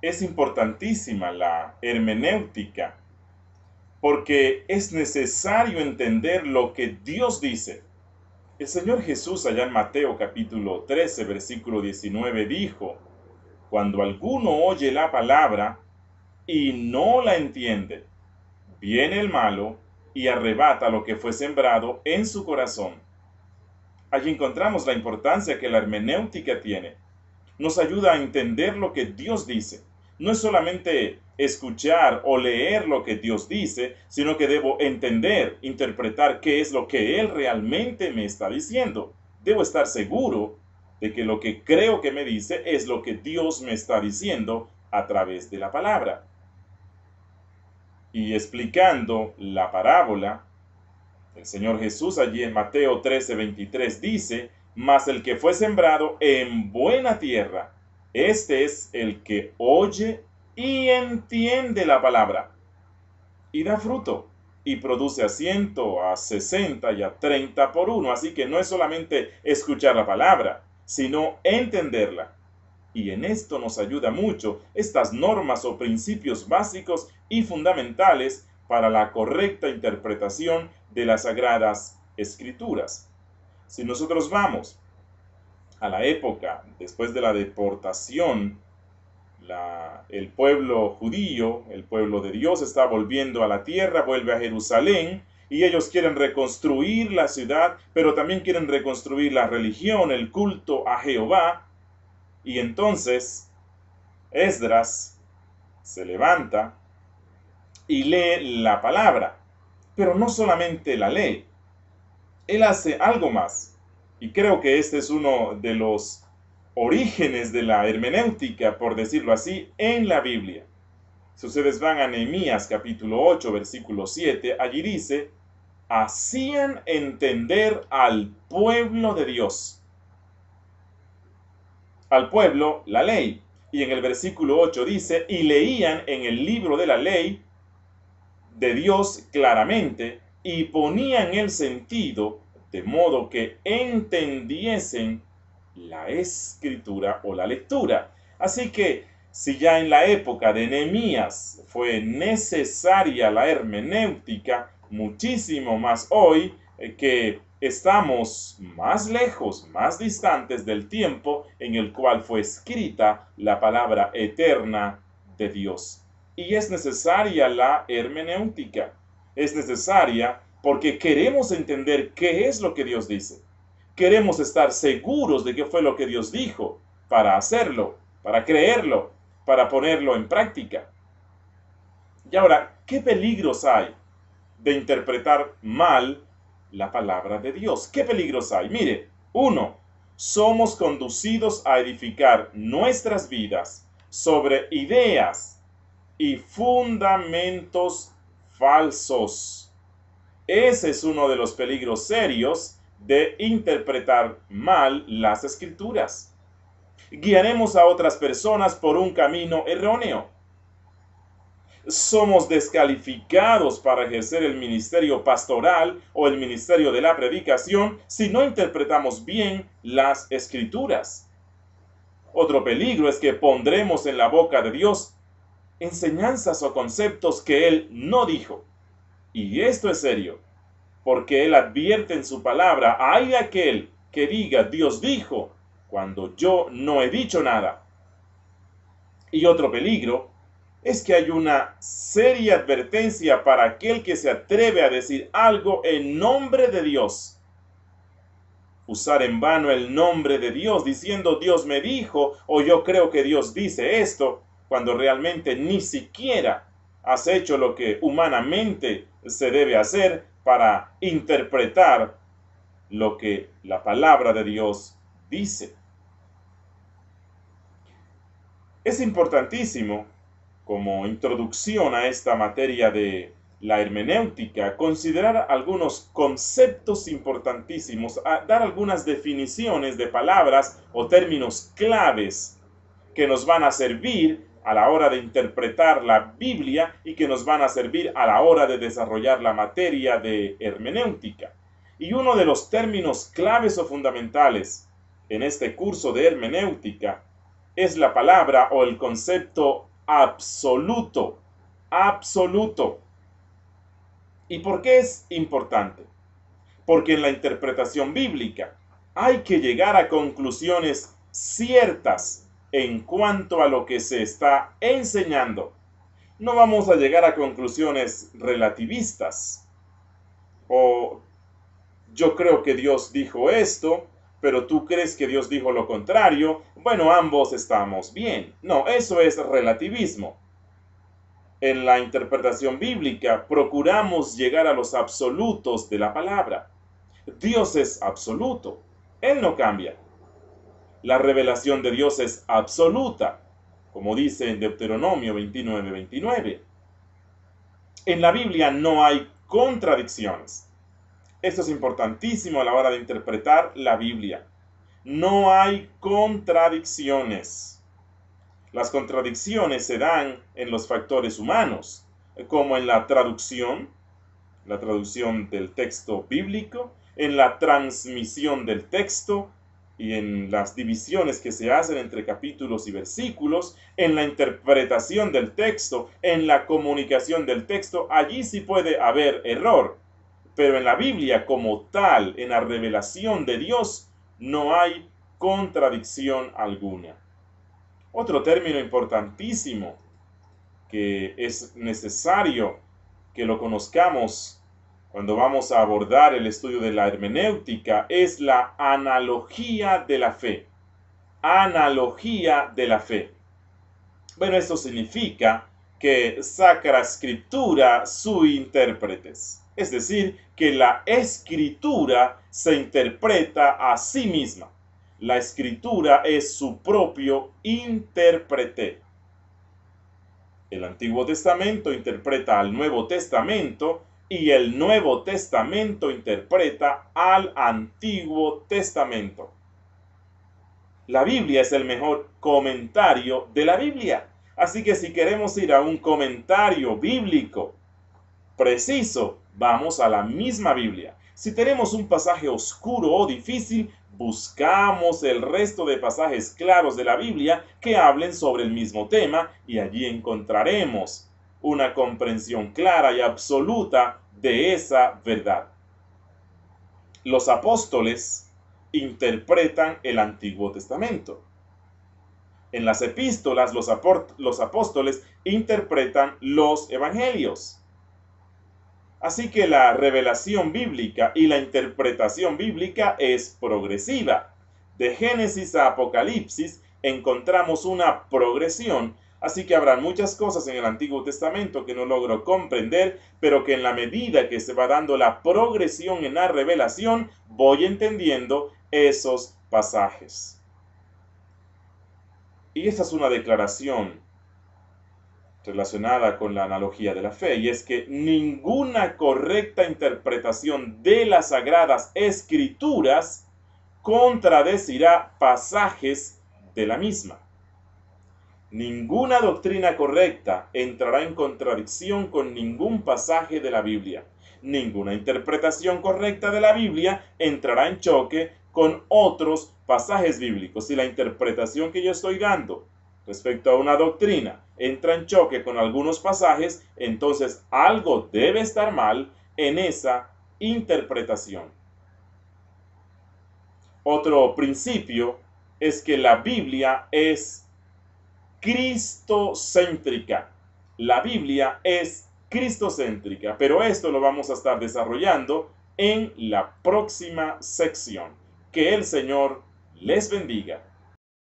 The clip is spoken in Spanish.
Es importantísima la hermenéutica porque es necesario entender lo que Dios dice. El Señor Jesús allá en Mateo capítulo 13, versículo 19 dijo: cuando alguno oye la palabra y no la entiende, viene el malo y arrebata lo que fue sembrado en su corazón. Allí encontramos la importancia que la hermenéutica tiene. Nos ayuda a entender lo que Dios dice. No es solamente escuchar o leer lo que Dios dice, sino que debo entender, interpretar qué es lo que Él realmente me está diciendo. Debo estar seguro de que lo que creo que me dice es lo que Dios me está diciendo a través de la palabra. Y explicando la parábola, el Señor Jesús allí en Mateo 13:23 dice: mas el que fue sembrado en buena tierra, este es el que oye y entiende la palabra, y da fruto, y produce a 100, a 60 y a 30 por uno. Así que no es solamente escuchar la palabra, sino entenderla. Y en esto nos ayuda mucho estas normas o principios básicos y fundamentales para la correcta interpretación de las Sagradas Escrituras. Si nosotros vamos a la época después de la deportación, el pueblo judío, el pueblo de Dios, está volviendo a la tierra, vuelve a Jerusalén, y ellos quieren reconstruir la ciudad, pero también quieren reconstruir la religión, el culto a Jehová. Y entonces Esdras se levanta y lee la palabra, pero no solamente la lee, él hace algo más. Y creo que este es uno de los orígenes de la hermenéutica, por decirlo así, en la Biblia. Si ustedes van a Nehemías capítulo 8, versículo 7, allí dice: hacían entender al pueblo de Dios. Al pueblo la ley. Y en el versículo 8 dice: y leían en el libro de la ley de Dios claramente, y ponían el sentido de modo que entendiesen la escritura o la lectura. Así que si ya en la época de Nehemías fue necesaria la hermenéutica, muchísimo más hoy, que estamos más lejos, más distantes del tiempo en el cual fue escrita la palabra eterna de Dios. Y es necesaria la hermenéutica. Es necesaria porque queremos entender qué es lo que Dios dice. Queremos estar seguros de qué fue lo que Dios dijo para hacerlo, para creerlo, para ponerlo en práctica. Y ahora, ¿qué peligros hay de interpretar mal la palabra de Dios? ¿Qué peligros hay? Mire, uno, somos conducidos a edificar nuestras vidas sobre ideas y fundamentos falsos. Ese es uno de los peligros serios de interpretar mal las Escrituras. Guiaremos a otras personas por un camino erróneo. Somos descalificados para ejercer el ministerio pastoral o el ministerio de la predicación si no interpretamos bien las Escrituras. Otro peligro es que pondremos en la boca de Dios enseñanzas o conceptos que Él no dijo. Y esto es serio, porque Él advierte en su palabra: hay de aquel que diga Dios dijo, cuando yo no he dicho nada. Y otro peligro es que hay una seria advertencia para aquel que se atreve a decir algo en nombre de Dios. Usar en vano el nombre de Dios diciendo Dios me dijo o yo creo que Dios dice esto, cuando realmente ni siquiera has hecho lo que humanamente se debe hacer para interpretar lo que la palabra de Dios dice. Es importantísimo, como introducción a esta materia de la hermenéutica, considerar algunos conceptos importantísimos, dar algunas definiciones de palabras o términos claves que nos van a servir a la hora de interpretar la Biblia y que nos van a servir a la hora de desarrollar la materia de hermenéutica. Y uno de los términos claves o fundamentales en este curso de hermenéutica es la palabra o el concepto absoluto, absoluto. ¿Y por qué es importante? Porque en la interpretación bíblica hay que llegar a conclusiones ciertas en cuanto a lo que se está enseñando. No vamos a llegar a conclusiones relativistas o yo creo que Dios dijo esto, pero tú crees que Dios dijo lo contrario. Bueno, ambos estamos bien. No, eso es relativismo. En la interpretación bíblica procuramos llegar a los absolutos de la palabra. Dios es absoluto. Él no cambia. La revelación de Dios es absoluta, como dice en Deuteronomio 29:29. En la Biblia no hay contradicciones. Esto es importantísimo a la hora de interpretar la Biblia. No hay contradicciones. Las contradicciones se dan en los factores humanos, como en la traducción del texto bíblico, en la transmisión del texto y en las divisiones que se hacen entre capítulos y versículos, en la interpretación del texto, en la comunicación del texto. Allí sí puede haber error, pero en la Biblia como tal, en la revelación de Dios, no hay contradicción alguna. Otro término importantísimo que es necesario que lo conozcamos cuando vamos a abordar el estudio de la hermenéutica es la analogía de la fe. Analogía de la fe. Bueno, esto significa que Sacra Scriptura sui interpretes. Es decir, que la escritura se interpreta a sí misma. La escritura es su propio intérprete. El Antiguo Testamento interpreta al Nuevo Testamento y el Nuevo Testamento interpreta al Antiguo Testamento. La Biblia es el mejor comentario de la Biblia. Así que si queremos ir a un comentario bíblico preciso, vamos a la misma Biblia. Si tenemos un pasaje oscuro o difícil, buscamos el resto de pasajes claros de la Biblia que hablen sobre el mismo tema y allí encontraremos una comprensión clara y absoluta de esa verdad. Los apóstoles interpretan el Antiguo Testamento. En las epístolas, los apóstoles interpretan los evangelios. Así que la revelación bíblica y la interpretación bíblica es progresiva. De Génesis a Apocalipsis encontramos una progresión, así que habrá muchas cosas en el Antiguo Testamento que no logro comprender, pero que en la medida que se va dando la progresión en la revelación, voy entendiendo esos pasajes. Y esa es una declaración relacionada con la analogía de la fe, y es que ninguna correcta interpretación de las Sagradas Escrituras contradecirá pasajes de la misma. Ninguna doctrina correcta entrará en contradicción con ningún pasaje de la Biblia. Ninguna interpretación correcta de la Biblia entrará en choque con otros pasajes bíblicos. Si la interpretación que yo estoy dando respecto a una doctrina entra en choque con algunos pasajes, entonces algo debe estar mal en esa interpretación. Otro principio es que la Biblia es cristocéntrica. La Biblia es cristocéntrica, pero esto lo vamos a estar desarrollando en la próxima sección. Que el Señor les bendiga.